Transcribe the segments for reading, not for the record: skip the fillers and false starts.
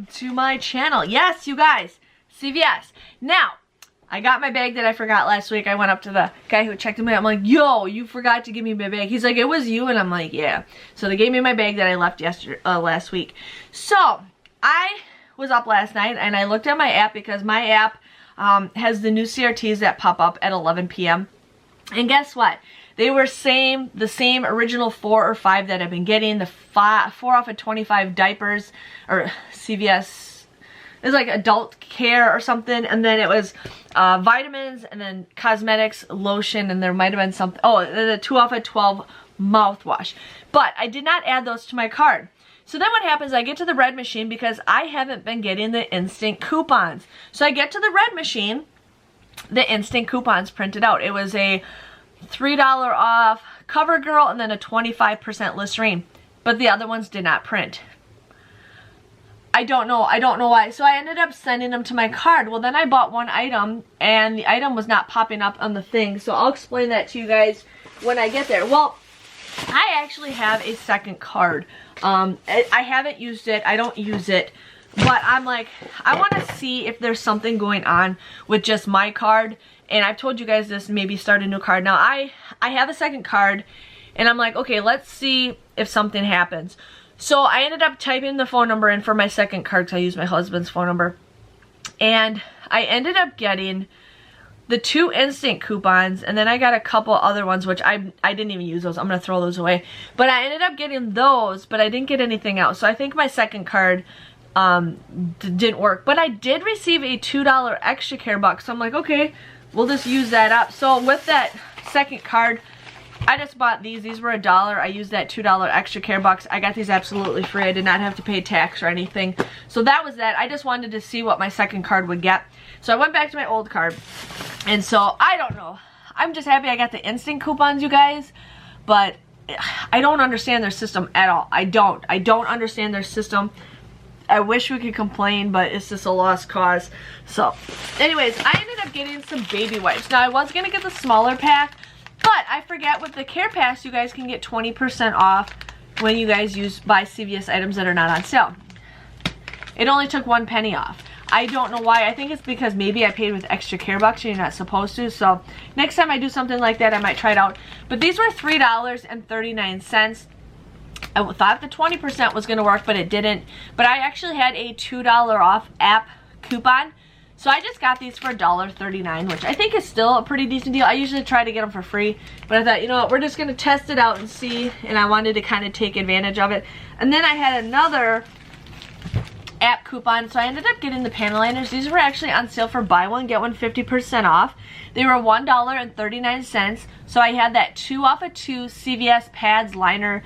welcome to my channel. Yes, you guys, CVS. Now, I got my bag that I forgot last week. I went up to the guy who checked me out. I'm like, yo, you forgot to give me my bag. He's like, it was you. And I'm like, yeah. So they gave me my bag that I left last week. So I was up last night and I looked at my app because my app has the new CRTs that pop up at 11 p.m. And guess what? They were the same original 4 or 5 that I've been getting. The 4 off of 25 diapers, or CVS, it was like adult care or something. And then it was vitamins, and then cosmetics, lotion, and there might have been something. Oh, the 2 off of 12 mouthwash. But I did not add those to my card. So then what happens, I get to the red machine because I haven't been getting the instant coupons. So I get to the red machine, the instant coupons printed out. It was a $3 off CoverGirl and then a 25% Listerine, but the other ones did not print. I don't know why. So I ended up sending them to my card. Well, then I bought one item and the item was not popping up on the thing. So I'll explain that to you guys when I get there. Well, I actually have a second card. I haven't used it. I don't use it. But I'm like, I want to see if there's something going on with just my card. And I've told you guys this, maybe start a new card. Now, I have a second card, and I'm like, okay, let's see if something happens. So I ended up typing the phone number in for my second card because I used my husband's phone number. And I ended up getting the 2 instant coupons, and then I got a couple other ones, which I didn't even use those. I'm going to throw those away. But I ended up getting those, but I didn't get anything else. So I think my second card didn't work. But I did receive a $2 extra care box. So I'm like, okay, we'll just use that up. So with that second card, I just bought these. These were $1. I used that $2 extra care box. I got these absolutely free. I did not have to pay tax or anything. So that was that. I just wanted to see what my second card would get. So I went back to my old card. And so, I don't know. I'm just happy I got the instant coupons, you guys. But I don't understand their system at all. I don't understand their system. I wish we could complain, but it's just a lost cause. So, anyways, I ended up getting some baby wipes. Now, I was going to get the smaller pack, but I forget with the Care Pass, you guys can get 20% off when you guys buy CVS items that are not on sale. It only took 1 penny off. I don't know why. I think it's because maybe I paid with extra care bucks and you're not supposed to. So, next time I do something like that, I might try it out. But these were $3.39. I thought the 20% was going to work, but it didn't. But I actually had a $2 off app coupon. So I just got these for $1.39, which I think is still a pretty decent deal. I usually try to get them for free. But I thought, you know what, we're just going to test it out and see. And I wanted to kind of take advantage of it. And then I had another app coupon. So I ended up getting the panel liners. These were actually on sale for buy one, get one 50% off. They were $1.39. So I had that 2 off of 2 CVS pads liner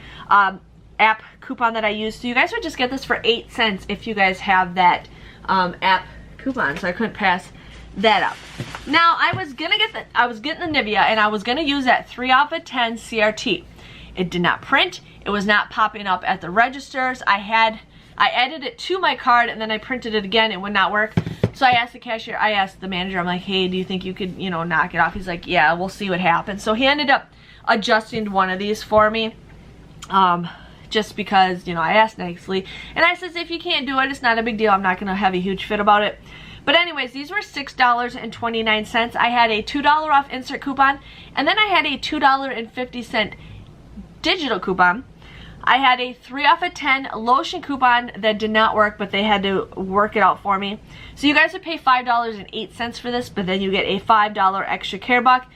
app coupon that I used. So you guys would just get this for 8 cents if you guys have that app coupon. So I couldn't pass that up. Now I was getting the Nivea, and I was gonna use that 3 off of 10 CRT. It did not print. It was not popping up at the registers. I added it to my card and then I printed it again. It would not work. So I asked the cashier, I asked the manager, I'm like, hey, do you think you could, you know, knock it off? He's like, yeah, we'll see what happens. So he ended up adjusting one of these for me. Just because, you know, I asked nicely. And I says, if you can't do it, it's not a big deal. I'm not going to have a huge fit about it. But anyways, these were $6.29. I had a $2 off insert coupon. And then I had a $2.50 digital coupon. I had a 3 off of 10 lotion coupon that did not work, but they had to work it out for me. So you guys would pay $5.08 for this, but then you get a $5 extra care buck.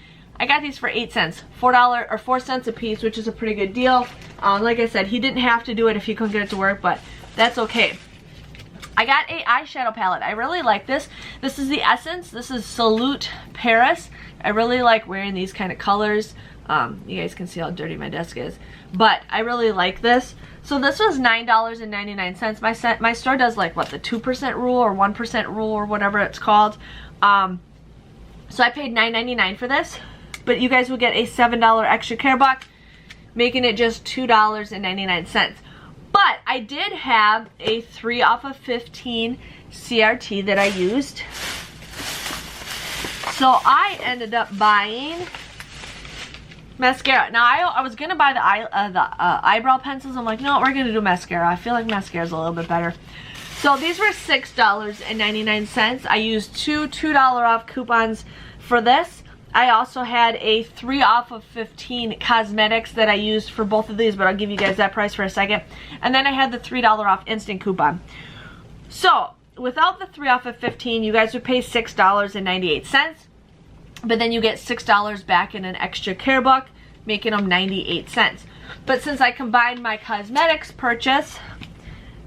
I got these for 8 cents, $4 or 4 cents a piece, which is a pretty good deal. Like I said, he didn't have to do it if he couldn't get it to work, but that's okay. I got a eyeshadow palette. I really like this. This is the Essence. This is Salute Paris. I really like wearing these kind of colors. You guys can see how dirty my desk is. But I really like this. So this was $9.99. My store does like, what, the 2% rule or 1% rule or whatever it's called. So I paid $9.99 for this. But you guys will get a $7 extra care buck, making it just $2.99. But I did have a 3 off of 15 CRT that I used. So I ended up buying mascara. Now I was gonna buy the eyebrow pencils. I'm like, no, we're gonna do mascara. I feel like mascara is a little bit better. So these were $6.99. I used two $2 off coupons for this. I also had a 3 off of 15 cosmetics that I used for both of these, but I'll give you guys that price for a second. And then I had the $3 off instant coupon. So without the 3 off of 15, you guys would pay $6.98. But then you get $6 back in an extra care buck, making them 98 cents. But since I combined my cosmetics purchase,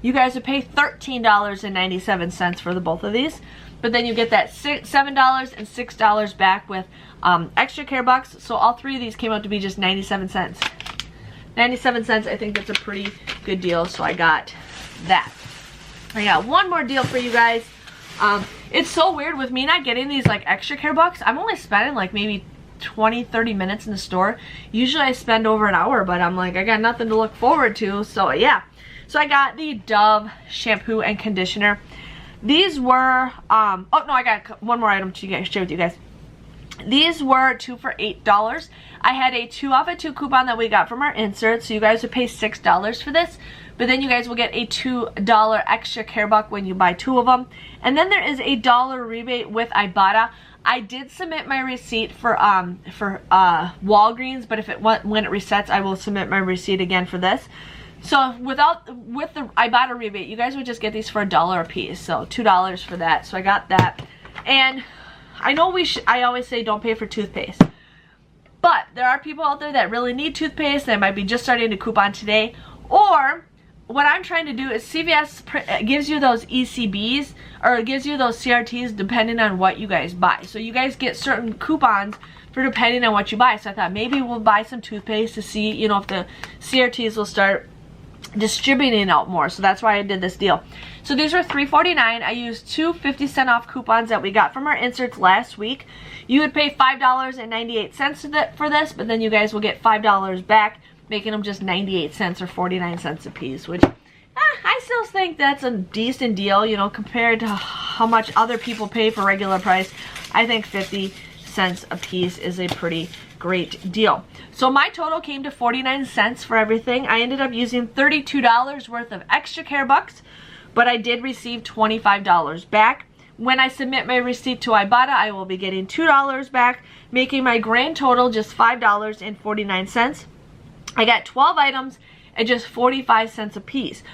you guys would pay $13.97 for the both of these. But then you get that $7 and $6 back with extra care bucks. So all three of these came out to be just 97 cents. 97 cents, I think that's a pretty good deal. So I got that. I got one more deal for you guys. It's so weird with me not getting these like extra care bucks. I'm only spending like maybe 20-30 minutes in the store. Usually I spend over an hour, but I'm like, I got nothing to look forward to. So yeah. So I got the Dove shampoo and conditioner. These were, oh no, I got one more item to share with you guys. These were 2 for $8. I had a 2 off of 2 coupon that we got from our insert, so you guys would pay $6 for this. But then you guys will get a $2 extra care buck when you buy 2 of them. And then there is a $1 rebate with Ibotta. I did submit my receipt for Walgreens, but if when it resets, I will submit my receipt again for this. So with the Ibotta rebate, you guys would just get these for $1 a piece. So $2 for that. So I got that. And I know I always say don't pay for toothpaste. But there are people out there that really need toothpaste that might be just starting to coupon today. Or what I'm trying to do is CVS gives you those ECBs, or it gives you those CRTs depending on what you guys buy. So you guys get certain coupons for depending on what you buy. So I thought maybe we'll buy some toothpaste to see, you know, if the CRTs will start distributing out more. So that's why I did this deal. So these were $3.49. I used 2 50-cent off coupons that we got from our inserts last week. You would pay $5.98 for this, but then you guys will get $5 back, making them just 98 cents or 49 cents a piece, which I still think that's a decent deal, you know, compared to how much other people pay for regular price. I think 50 cents a piece is a pretty great deal. So my total came to 49 cents for everything. I ended up using $32 worth of extra care bucks, but I did receive $25 back. When I submit my receipt to Ibotta, I will be getting $2 back, making my grand total just $5.49. I got 12 items at just 45 cents a piece.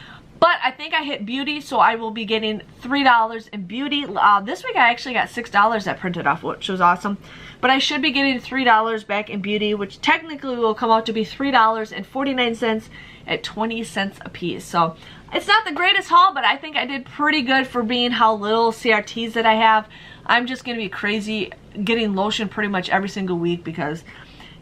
But I think I hit beauty, so I will be getting $3 in beauty. This week I actually got $6 that printed off, which was awesome. But I should be getting $3 back in beauty, which technically will come out to be $3.49 at 20 cents a piece. So it's not the greatest haul, but I think I did pretty good for being how little CRTs that I have. I'm just going to be crazy getting lotion pretty much every single week because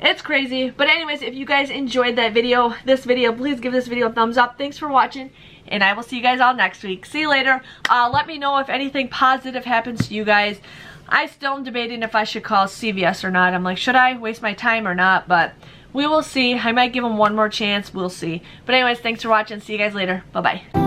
it's crazy. But anyways, if you guys enjoyed this video, please give this video a thumbs up. Thanks for watching, and I will see you guys all next week. See you later. Let me know if anything positive happens to you guys. I still am debating if I should call CVS or not. I'm like, should I waste my time or not? But we will see. I might give them one more chance. We'll see. But anyways, thanks for watching. See you guys later. Bye-bye.